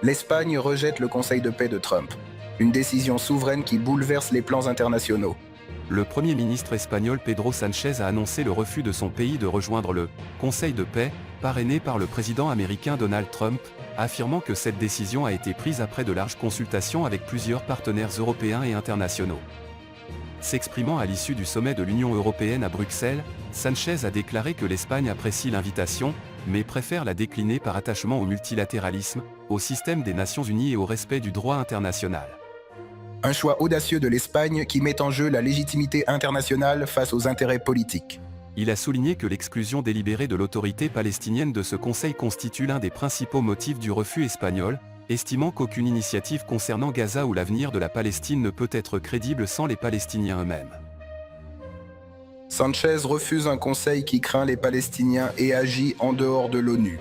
l'Espagne rejette le Conseil de paix de Trump. Une décision souveraine qui bouleverse les plans internationaux. Le Premier ministre espagnol Pedro Sánchez a annoncé le refus de son pays de rejoindre le Conseil de paix, parrainé par le président américain Donald Trump, affirmant que cette décision a été prise après de larges consultations avec plusieurs partenaires européens et internationaux. S'exprimant à l'issue du sommet de l'Union européenne à Bruxelles, Sánchez a déclaré que l'Espagne apprécie l'invitation, mais préfère la décliner par attachement au multilatéralisme, au système des Nations Unies et au respect du droit international. Un choix audacieux de l'Espagne qui met en jeu la légitimité internationale face aux intérêts politiques. Il a souligné que l'exclusion délibérée de l'autorité palestinienne de ce conseil constitue l'un des principaux motifs du refus espagnol, estimant qu'aucune initiative concernant Gaza ou l'avenir de la Palestine ne peut être crédible sans les Palestiniens eux-mêmes. Sánchez refuse un conseil qui craint les Palestiniens et agit en dehors de l'ONU.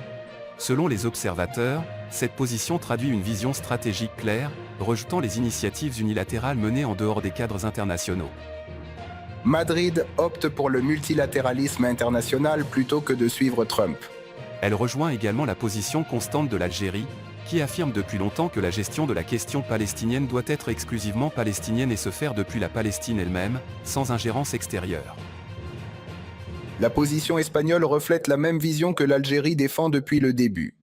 Selon les observateurs, cette position traduit une vision stratégique claire, rejetant les initiatives unilatérales menées en dehors des cadres internationaux. Madrid opte pour le multilatéralisme international plutôt que de suivre Trump. Elle rejoint également la position constante de l'Algérie, qui affirme depuis longtemps que la gestion de la question palestinienne doit être exclusivement palestinienne et se faire depuis la Palestine elle-même, sans ingérence extérieure. La position espagnole reflète la même vision que l'Algérie défend depuis le début.